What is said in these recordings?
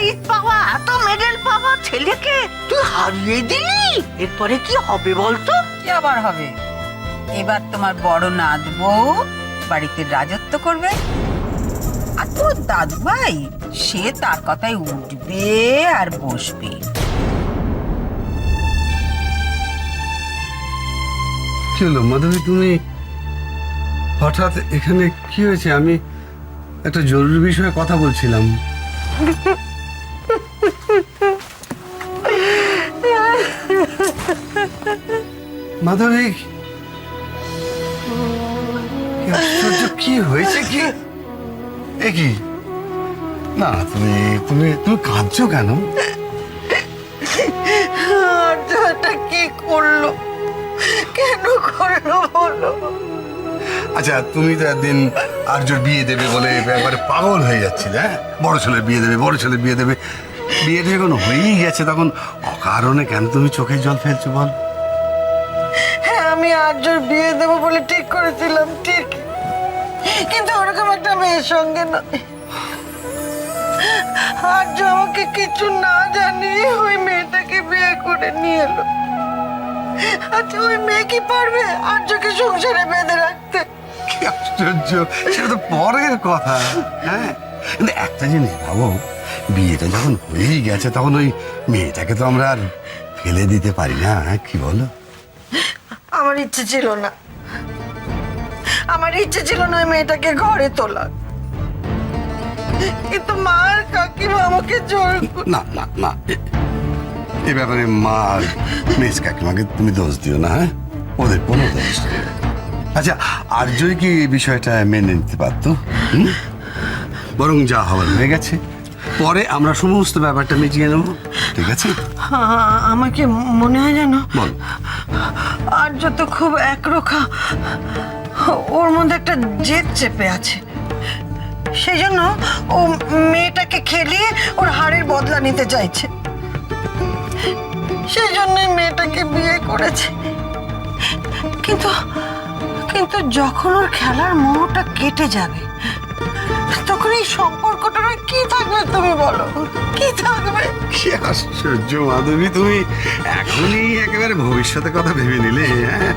Prize পাওয়া, এত medal পাওয়া ছেলেকে তুই হারিয়ে দিলি। এরপরে কি হবে বলতো? কি আবার হবে? এবার তোমার বড় নাত বউ বাড়িতে রাজত্ব করবে, আর তোর দাদু ভাই সে তার কথায় উঠবে আর বসবে। কি হলো মাধবী, তুমি হঠাৎ এখানে? কি হয়েছে? আমি একটা জরুরি বিষয়ে কথা বলছিলাম। মাধবী, কি আশ্চর্য! কি হয়েছে? কি এ কি? না, তুমি তুমি তুমি কাঁদছো কেন? আর্যটা কি করলো, কেন করলো বলো? আচ্ছা, তুমি তো একদিন আর্যর বিয়ে দেবে বলে একবারে পাগল হয়ে যাচ্ছিলে। হ্যাঁ, বড় ছেলের বিয়ে দেবে, বড় ছেলের বিয়ে দেবে। বিয়েটা যখন হয়েই গেছে তখন অকারণে কেন তুমি চোখের জল ফেলছো বল? হ্যাঁ, আমি আর্যর বিয়ে দেবো বলে ঠিক করেছিলাম, ঠিক, কিন্তু ওরকম একটা মেয়ের সঙ্গে নয়। আর্য আমাকে কিছু না জানিয়ে ওই মেয়েটাকে বিয়ে করে নিয়ে এলো। আচ্ছা, ওই মেয়ে কি পারবে আর্যকে সংসারে বেঁধে রাখতে? কি আশ্চর্য! সেটা তো পরের কথা। হ্যাঁ, কিন্তু একটা জিনিস ভাবো, বিয়েটা যখন হয়েই গেছে তখন ওই মেয়েটাকে তো আমরা আর ফেলে দিতে পারি না। হ্যাঁ, কি বলো? আমার ইচ্ছে ছিল না, আমার ইচ্ছে ছিল না ওই মেয়েটাকে ঘরে তোলা, কিন্তু মা আর কাকিমা আমাকে জোর না না না, এ ব্যাপারে মা আর মেজ কাকিমাকে তুমি দোষ দিও না। হ্যাঁ, ওদের কোনো দোষ নেই। আচ্ছা, আর্যই কি এই বিষয়টা মেনে নিতে পারতো? বরং যা হওয়ার হয়ে গেছে, পরে আমরা সমস্ত ব্যাপারটা মিটিয়ে নেব, ঠিক আছে? আমাকে মনে হয় যেন বল। আর্য তো খুব একরোখা, ওর মধ্যে একটা জেদ চেপে আছে, সেই জন্য ও মেয়েটাকে খেলিয়ে ওর হাড়ের বদলা নিতে চাইছে, সেই জন্যই মেয়েটাকে বিয়ে করেছে। কিন্তু কিন্তু যখন ওর খেলার মোহটা কেটে যাবে তখন এই সম্পর্কটার আর কি থাকবে তুমি বলো, কি থাকবে? কি আশ্চর্য মাধবী, তুমি এখনই একেবারে ভবিষ্যতের কথা ভেবে নিলে। হ্যাঁ,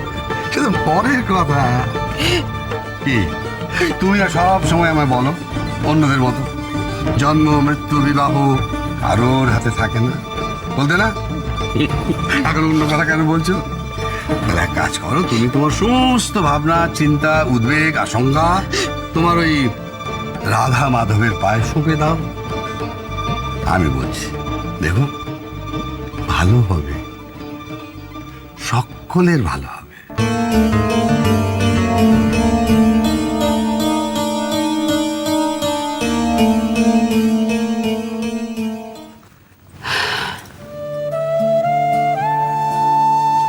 সে তো পরের কথা। কি তুমি না সব সময় আমায় বলো অন্যদের মতো জন্ম মৃত্যু বিবাহ কারোর হাতে থাকে না, বলতে না? এখন অন্য কথা কেন বলছো? তাহলে এক কাজ করো, তুমি তোমার সমস্ত ভাবনা, চিন্তা, উদ্বেগ, আশঙ্কা তোমার ওই রাধা মাধবের পায়ে সঁপে দাও। আমি বলছি, দেখো, ভালো হবে, সকলের ভালো হবে।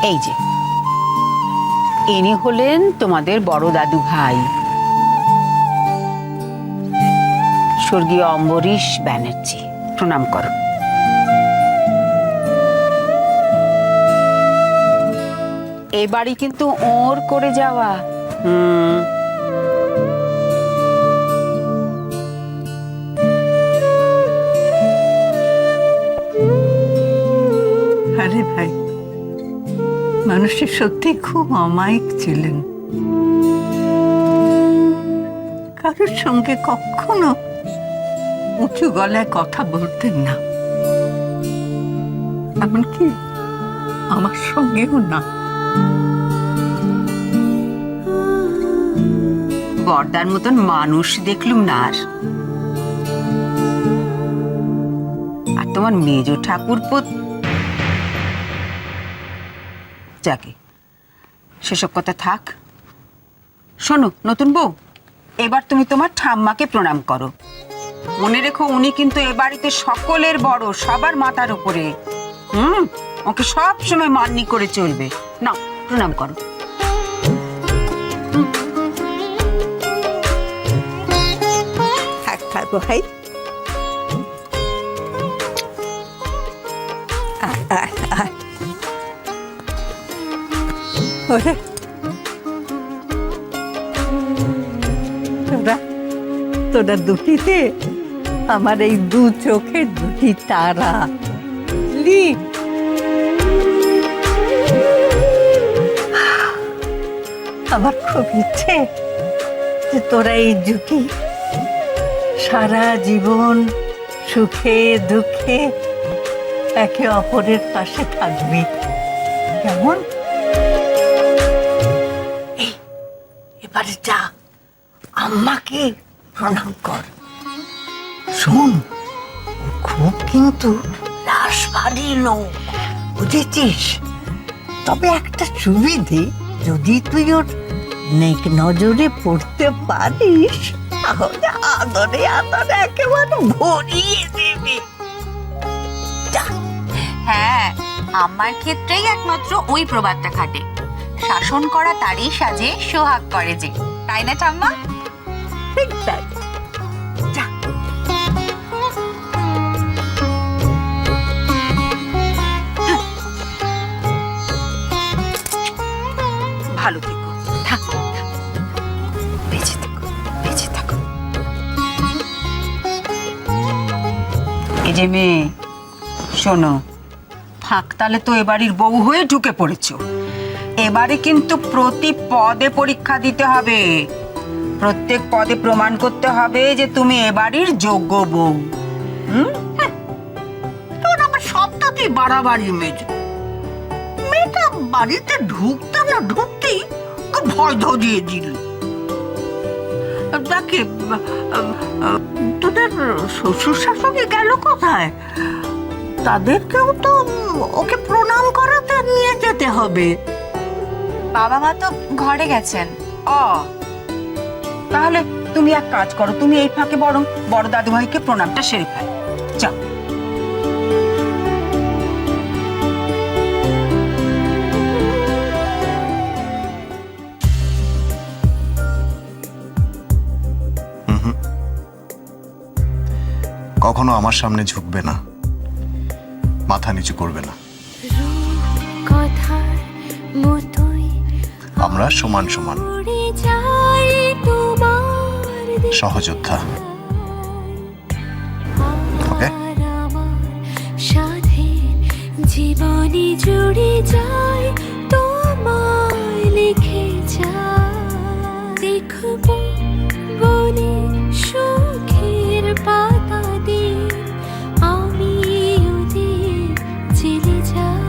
এই যে ইনি হলেন তোমাদের বড় দাদু ভাই, স্বর্গীয় অম্বরীশ ব্যানার্জি। প্রণাম করো। এ বাড়ি কিন্তু ওর করে যাওয়া। আরে ভাই, মানুষটি সত্যি খুব অমায়িক ছিলেন, কারোর সঙ্গে কখনো উঁচু গলায় কথা বলতেন না, এমনকি আমার সঙ্গেও না। বর্দার মতন মানুষ দেখলুম না আর। আর তোমার মেজ ঠাকুরপো, যাকে সেসব কথা থাক। শোনো নতুন বউ, এবার তুমি তোমার ঠাম্মাকে প্রণাম করো। মনে রেখো, উনি কিন্তু এ বাড়িতে সকলের বড়, সবার মাথার উপরে। ওকে সব সময় মান্যি করে চলবে। না, প্রণাম করো। ভাই, তোরা দুটিতে আমার এই দু চোখের দুটি তারা লি আমার খুব ইচ্ছে যে তোরা এই যুগে সারা জীবন সুখে দুঃখে একে অপরের পাশে থাকবি। কেমন? এই, এবারে যা আম্মাকে প্রণাম কর। শোন, ও খুব কিন্তু লাশবাড়ি লোক, বুঝেছিস? তবে একটা সুবিধে, যদি তুই ওর নেক নজরে পড়তে পারিস তাহলে আদরে আদরে একেবারে ভরিয়ে দেবে। যা। হ্যাঁ, আমার ক্ষেত্রেই একমাত্র ওই প্রবাদটা খাটে, শাসন করা তারই সাজে সোহাগ করে যে, তাই না ঠাম্মা? ঠিক তাই। যা। ভালো থেকো, থাক, বেঁচে থেকো, বেঁচে থাকো। এই যে মেয়ে, শোনো, থাক তাহলে তো এবাড়ির বউ হয়ে ঢুকে পড়েছো। এবারে কিন্তু প্রতি পদে পরীক্ষা দিতে হবে, প্রত্যেক পদে প্রমাণ করতে হবে যে তুমি এবাড়ির যোগ্য বউ। তোর আবার সবটাতেই বাড়াবাড়ি মেজ। মেয়েটা বাড়িতে ঢুকতে না ঢুকতেই ও ভয় ধরিয়ে দিল। দেখে তোদের শ্বশুর শাশুড়ি গেল কোথায়? তাদেরকেও তো ওকে প্রণাম করাতে নিয়ে যেতে হবে। বাবা মা তো ঘরে গেছেন। ও, তাহলে তুমি এক কাজ করো, তুমি এই ফাঁকে বরং বড় দাদুভাইকে প্রণামটা সেরে ফেলো। যাও। কখনো আমার সামনে ঝুঁকবে না, মাথা নিচু করবে না। কথার মতোই আমরা সমান সমান উড়ে যাই তোমার সহযোদ্ধা। ওকে? আর আমার সাথে জীবনে জুড়ে যায় তোমায় লিখে যায়। দেখবো বলে সুখের পাতা দিয়ে আমি ওদের চলে যাই।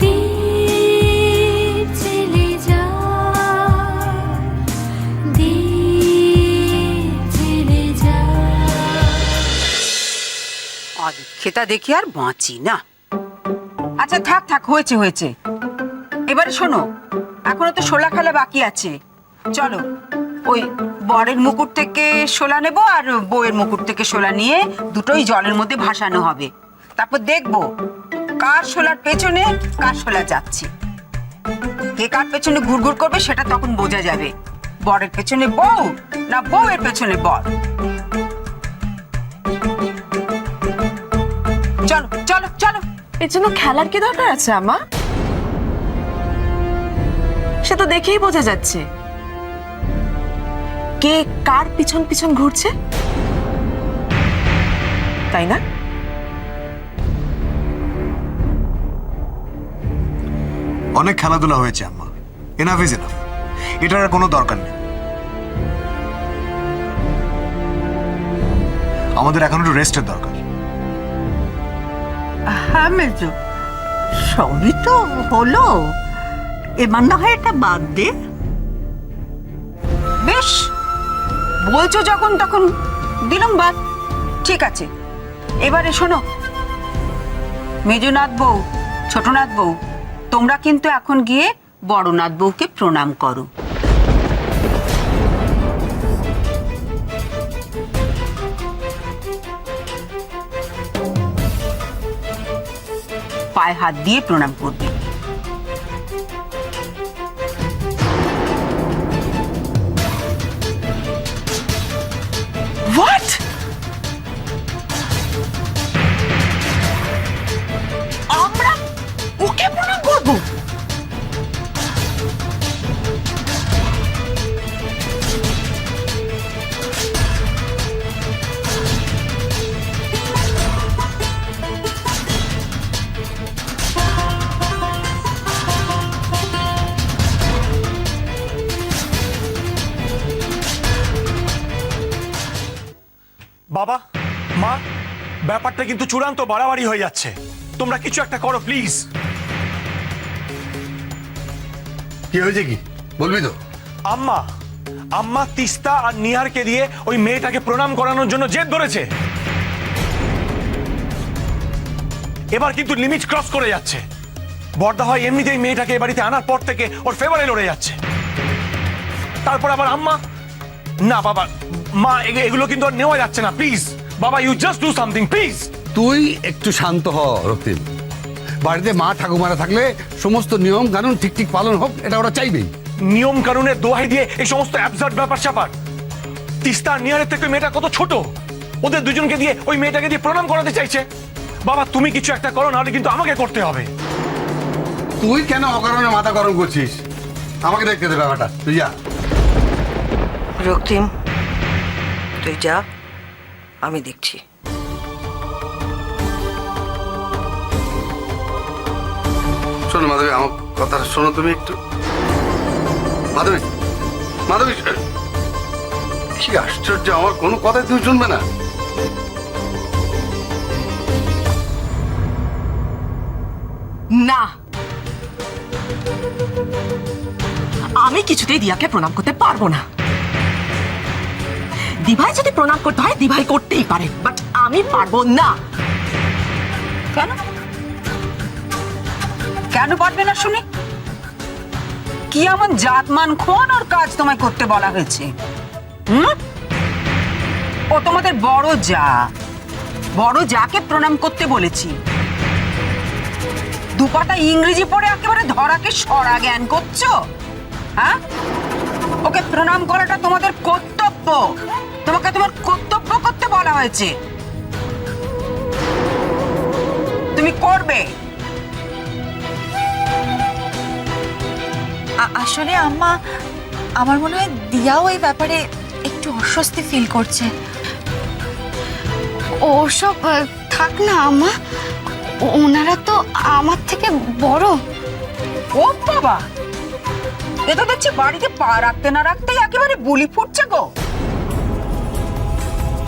দ্বীপ চলে যায়, দ্বীপ চলে যায়। অদীক্ষিতা দেখি আর বাঁচি না। আচ্ছা থাক থাক, হয়েছে হয়েছে। এবারে শোনো, এখনো তো শোলা খেলা বাকি আছে। চলো, ওই বরের মুকুট থেকে শোলা নেবো আর বউয়ের মুকুট থেকে শোলা নিয়ে দুটোই জলের মধ্যে ভাসানো হবে। তারপর দেখবো কার শোলার পেছনে কার শোলা যাচ্ছে। কে কার পেছনে ঘুরঘুর করবে সেটা তখন বোঝা যাবে, বরের পেছনে বউ না বউয়ের পেছনে বর। চলো চলো চলো। এর জন্য খেলার কি দরকার আছে আমা? সে তো দেখেই বোঝা যাচ্ছে কে কার পিছন পিছন ঘুরছে, তাই না? অনেক খেলাধুলা হয়েছে আম্মা, এনাফ ইজ এনাফ। এটার আর কোনো দরকার নেই। আমাদের এখন একটু রেস্টের দরকার। হ্যাঁ মেজো, সবই তো হলো, এবার না হয় এটা বাদ দে। বেশ, বলছো যখন তখন দিলাম বাদ। ঠিক আছে, এবারে শোনো, মেজনাথ বউ, ছোটনাথ বউ, তোমরা কিন্তু এখন গিয়ে বড়নাথ বউকে প্রণাম করো। পায়ে হাত দিয়ে প্রণাম করবে। হোয়াট? আমরা ওকে প্রণাম করবো? বাবা, মা, ব্যাপারটা কিন্তু চূড়ান্ত বাড়াবাড়ি হয়ে যাচ্ছে। তোমরা কিছু একটা করো প্লিজ। কি হয়েছে, কি বলবি তো? আম্মা আম্মা তিস্তা আর নিহারকে দিয়ে ওই মেয়েটাকে প্রণাম করানোর জন্য জেদ ধরেছে। এবার কিন্তু লিমিট ক্রস করে যাচ্ছে। বর্দা হয় এমনিতেই মেয়েটাকে এ বাড়িতে আনার পর থেকে ওর ফেভারে লড়ে যাচ্ছে। তারপর আবার আম্মা, না বাবা, মা, এগুলো কিন্তু আর নেওয়া যাচ্ছে না। প্লিজ বাবা, you just do something please. তুই একটু শান্ত হ রক্তিম। বাড়িতে মা ঠাকুমারা থাকলে সমস্ত নিয়ম কানুন ঠিক ঠিক পালন হোক, এটা ওরা চাইবেই। নিয়ম কানুনের দোহাই দিয়ে এই সমস্ত অ্যাবসার্ড ব্যাপার স্যাপার। তিস্তা আর নিহারের থেকে মেয়েটা কত ছোট, ওদের দুজনকে দিয়ে ওই মেয়েটাকে দিয়ে প্রণাম করাতে চাইছে। বাবা তুমি কিছু একটা করো, নাহলে কিন্তু আমাকে করতে হবে। তুই কেন অকারণে মাথা গরম করছিস? আমাকে দেখতে দে ব্যাপারটা, তুই যা। রক্তিম, তুই যা, আমি দেখছি। শোনো মাধবী, আমার কথাটা শোনো তুমি একটু। মাধবী, মাধবী, কি আশ্চর্য, আমার কোনো কথাই তুমি শুনবে না। না, আমি কিছুতেই দিয়াকে প্রণাম করতে পারবো না। দিভাই যদি প্রণাম করতে হয় দিভাই করতেই পারে, বাট আমি পারবো না। কেন কেন পারবে না শুনি? কি এমন জাতমান খোয়ানোর কাজ তোমায় করতে বলা হয়েছে? ও তোমাদের বড় যা, বড় যাকে প্রণাম করতে বলেছি। দুপাটা ইংরেজি পড়ে একেবারে ধরাকে সরা জ্ঞান করছো। হ্যাঁ, ওকে প্রণাম করাটা তোমাদের কর্তব্য। তোমাকে তোমার কর্তব্য করতে বলা হয়েছে, তুমি করবে। আসলে আম্মা, আমার মনে হয় দিয়াও এই ব্যাপারে একটু অস্বস্তি ফিল করছে। ওসব থাক না আম্মা, ওনারা তো আমার থেকে বড়। ও বাবা, এ তো দেখছি বাড়িতে পা রাখতে না রাখতেই একেবারে বুলি ফুটছে গো।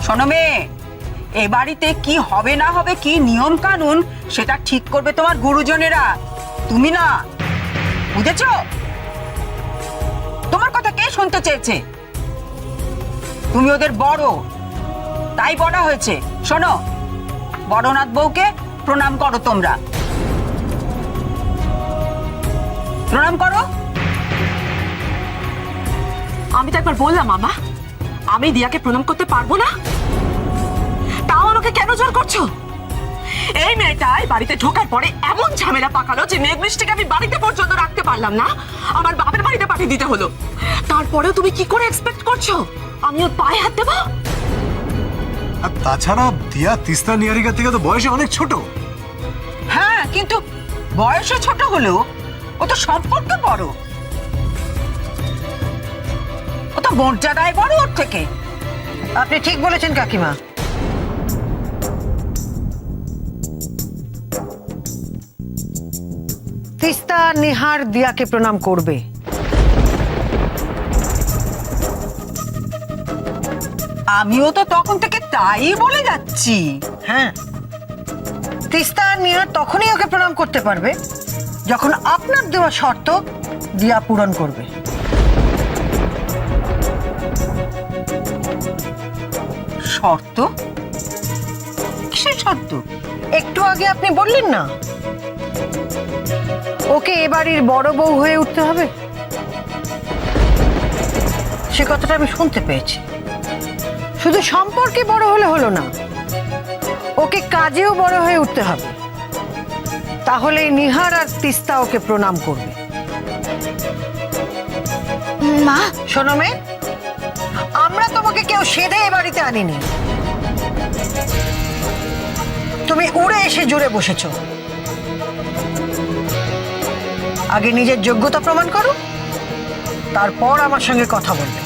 শোনো মেয়ে, এ বাড়িতে কি হবে না হবে, কি নিয়ম কানুন, সেটা ঠিক করবে তোমার গুরুজনেরা, তুমি না। বুঝেছ? তোমার কথা কে শুনতে চেয়েছে? তুমি ওদের বড়, তাই বড় হয়েছে। শোনো, বড়নাথ বউকে প্রণাম করো, তোমরা প্রণাম করো। আমি তো একবার বললাম মামা, আমি দিয়াকে প্রণাম করতে পারবো না, তাও আমাকে কেন জোর করছো? এই মেয়েটাই বাড়িতে ঢোকার পরে এমন ঝামেলা পাকালো যে মেঘ বৃষ্টিকে আমি বাড়িতে পর্যন্ত রাখতে পারলাম না, আমার বাপের বাড়িতে পাঠিয়ে দিতে হলো। তারপরেও তুমি কি করে এক্সপেক্ট করছো আমি ওর পায়ে হাত দেবো? আর তাছাড়া দিয়া তিস্তা নিহারিকা থেকে তো বয়সে অনেক ছোট। হ্যাঁ, কিন্তু বয়সে ছোট হলেও ও তো সম্পর্কে বড়, ও তো মর্যাদায় বড় ওর থেকে। আপনি ঠিক বলেছেন কাকিমা। তিস্তা নিহার দিয়াকে প্রণাম করবে। আমিও তো তখন থেকে তাই বলে যাচ্ছি। হ্যাঁ, তিস্তা আর নিহার তখনই ওকে প্রণাম করতে পারবে যখন আপনার দেওয়া শর্ত দিয়া পূরণ করবে। শর্ত? কিসের শর্ত? একটু আগে আপনি বললেন না, ওকে এ বাড়ির বড় বউ হয়ে উঠতে হবে। সে কথাটা আমি শুনতে পেয়েছি। শুধু সম্পর্কে বড় হলে হলো না, ওকে কাজেও বড় হয়ে উঠতে হবে। তাহলে নিহার আর তিস্তা ওকে প্রণাম করবে। মা, শোনো মেয়ে, আমরা তোমাকে কেউ সেধে এ বাড়িতে আনিনি। তুমি উড়ে এসে জুড়ে বসেছো। আগে নিজের যোগ্যতা প্রমাণ করো, তারপর আমার সঙ্গে কথা বলবে।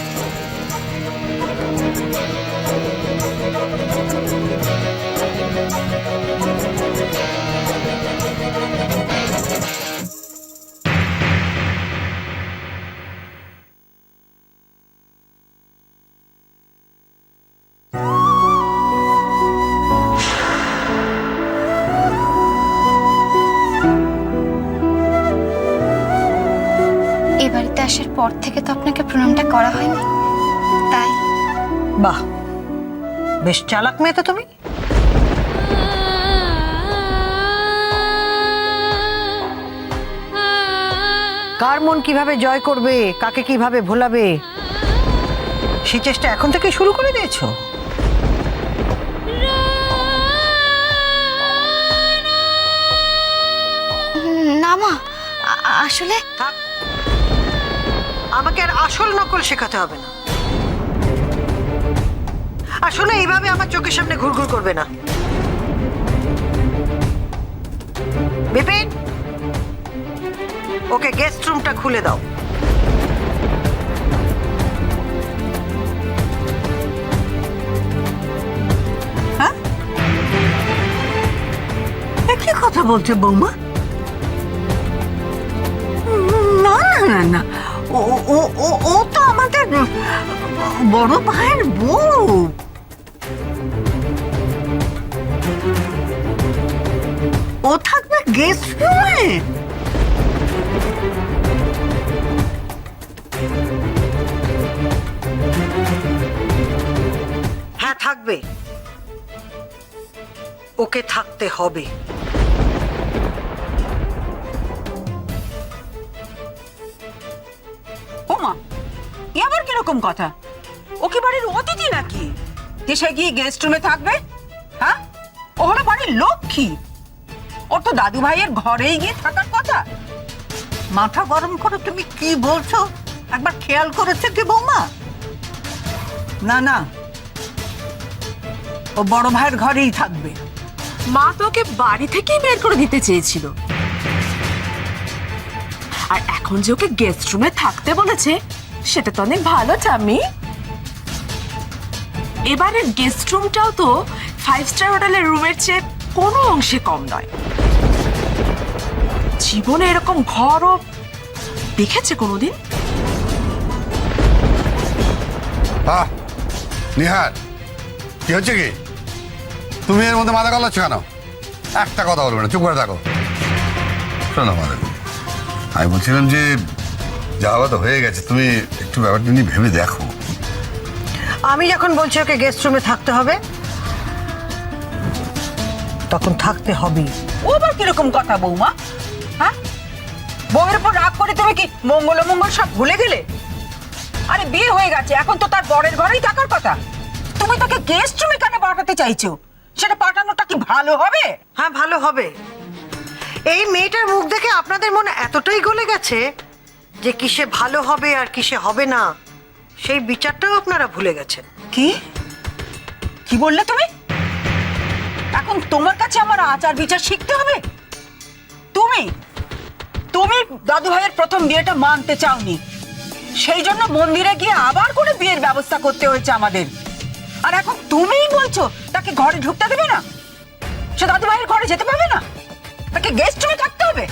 পর থেকে তো আপনাকে প্রণামটা করা হয়নি, তাই। বাহ, বেশ চালাক মেয়ে তো তুমি। কার মন কিভাবে জয় করবে, কাকে কিভাবে ভোলাবে, সেই চেষ্টা এখন থেকে শুরু করে দিয়েছো। না মা, আসলে থাক, আমাকে আর আসল নকল শেখাতে হবে না। আসলে এইভাবে আমার চোখের সামনে ঘুরঘুর করবে না। বিপিন, ওকে গেস্ট রুমটা খুলে দাও। হ্যাঁ, কি কথা বলছে বৌমা? না না না না, ও ও ও ও তো আমাদের বড় ভাইয়ের বউ। ও থাকবে গেস্ট রুমে? হ্যাঁ থাকবে, ওকে থাকতে হবে। ওমা, এ আবার কিরকম কথা? ও কি বাড়ির অতিথি নাকি যে সে গিয়ে গেস্ট রুমে থাকবে? হ্যাঁ, ও হলো বাড়ির লক্ষ্মী। ওর তো দাদু ভাইয়ের ঘরেই গিয়ে থাকার কথা। মাথা গরম করে তুমি কি বলছো একবার খেয়াল করেছে কি বৌমা? না না, ও বড় ভাইয়ের ঘরেই থাকবে। মা তো ওকে বাড়ি থেকেই বের করে দিতে চেয়েছিল, আর এখন যে ওকে গেস্ট রুমে থাকতে বলেছে সেটা তো অনেক ভালো ঠাম্মি। এবারের গেস্ট রুমটাও তো 5 স্টার হোটেলের রুমের চেয়ে কোনো অংশে কম নয়। জীবনে এরকম ঘরও দেখেছে কোনোদিন? বাহ, নিহার, কি হচ্ছে কি? তুমি এর মধ্যে মাথা গলাচ্ছ কেন? একটা কথা বলবে না, চুপ করে থাকো। শোনো মাধবী, আমি বলছিলাম যে যা হওয়া তো হয়ে গেছে, তুমি একটু ব্যাপারটা নিয়ে ভেবে দেখো। আমি যখন বলছি ওকে গেস্ট রুমে থাকতে হবে, তখন থাকতে হবে। ও আবার কিরকম কথা বৌমা? হ্যাঁ, বউয়ের উপর রাগ করে তুমি কি মঙ্গল মঙ্গল সব ভুলে গেলে? আরে বিয়ে হয়ে গেছে, এখন তো তার বরের ঘরেই থাকার কথা। তুমি তাকে গেস্ট রুমে কেন পাঠাতে চাইছো? সেটা পাঠানোটা কি ভালো হবে? হ্যাঁ ভালো হবে। এই মেয়েটার মুখ দেখে আপনাদের মনে এতটাই গলে গেছে যে কিসে ভালো হবে আর কিসে হবে না, সেই বিচারটাও আপনারা ভুলে গেছেন। কি কি বললে তুমি? এখন তোমার কাছে আমার আচার বিচার শিখতে হবে? তুমি তুমি দাদু ভাইয়ের প্রথম বিয়েটা মানতে চাওনি, সেই জন্য মন্দিরে গিয়ে আবার করে বিয়ের ব্যবস্থা করতে হয়েছে আমাদের। আর এখন তুমিই বলছো তাকে ঘরে ঢুকতে দেবে না, সে দাদু ভাইয়ের ঘরে যেতে পারবে না, তাকে গেস্ট রুমে থাকতে হবে।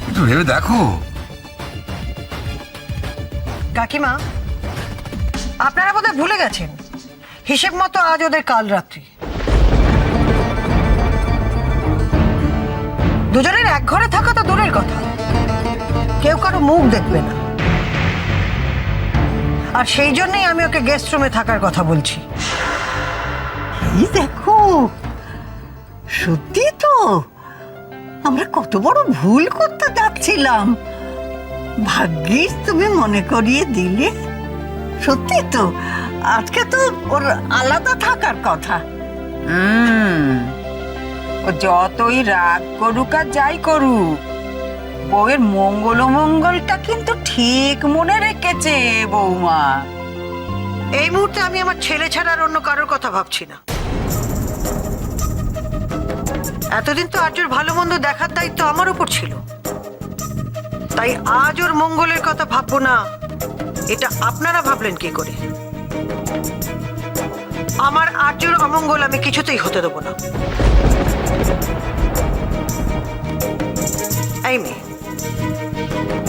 একটু ভেবে দেখো। কাকিমা, আপনারা বোধহয় ভুলে গেছেন হিসেব মতো আজ ওদের কাল রাত্রি। দুজনের এক ঘরে থাকা তো দূরের কথা, কেউ কারো মুখ দেখবে না। আর সেই জন্যই আমি ওকে গেস্ট রুমে থাকার কথা বলছি। এই দেখো, সত্যি তো আমরা কত বড় ভুল করতে যাচ্ছিলাম, ভাগ্যিস তুমি মনে করিয়ে দিলে। সত্যি তো আজকে তো ওর আলাদা থাকার কথা। ও যতই রাগ করুক আর যাই করুক, বউয়ের মঙ্গল মঙ্গলটা কিন্তু ঠিক মনে রেখেছে বৌমা। এই মুহূর্তে আমি আমার ছেলে ছাড়া আর অন্য কারোর কথা ভাবছি না। এতদিন তো আর্যর ভালো মন্দ দেখার দায়িত্ব আমার উপর ছিল, তাই আজ ওর মঙ্গলের কথা ভাববো না এটা আপনারা ভাবলেন কি করে? আমার আর্যর অমঙ্গল আমি কিছুতেই হতে দেবো না। এই মেয়ে,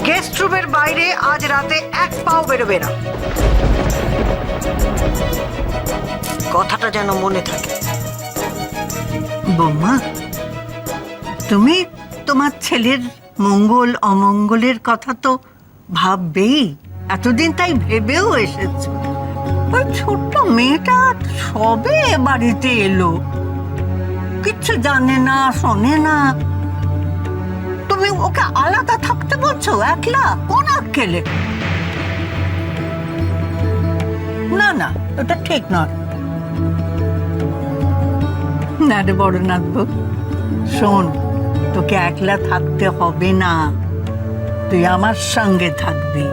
গেস্ট রুমের বাইরে আজ রাতে এক পাও বেরোবে না, কথাটা যেন মনে থাকে। বৌমা, তুমি তোমার ছেলের মঙ্গল অমঙ্গলের কথা তো ভাববেই। এতদিন তাই ভেবেও এসেছো। ওই ছোট্ট মেয়েটা সবে এ বাড়িতে এলো, কিচ্ছু জানে না, শোনে না। তুমি ওকে আলাদা থাকতে বলছো, একলা? কোন আক্কেলে? না না, ওটা ঠিক নয়। না রে বড় নাথবু, শোন, তোকে একলা থাকতে হবে না, তুই আমার সঙ্গে থাকবি।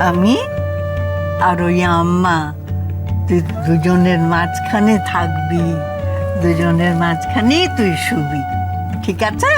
আমি আর ওই আম্মা, তুই দুজনের মাঝখানে থাকবি, দুজনের মাঝখানেই তুই শুবি, ঠিক আছে?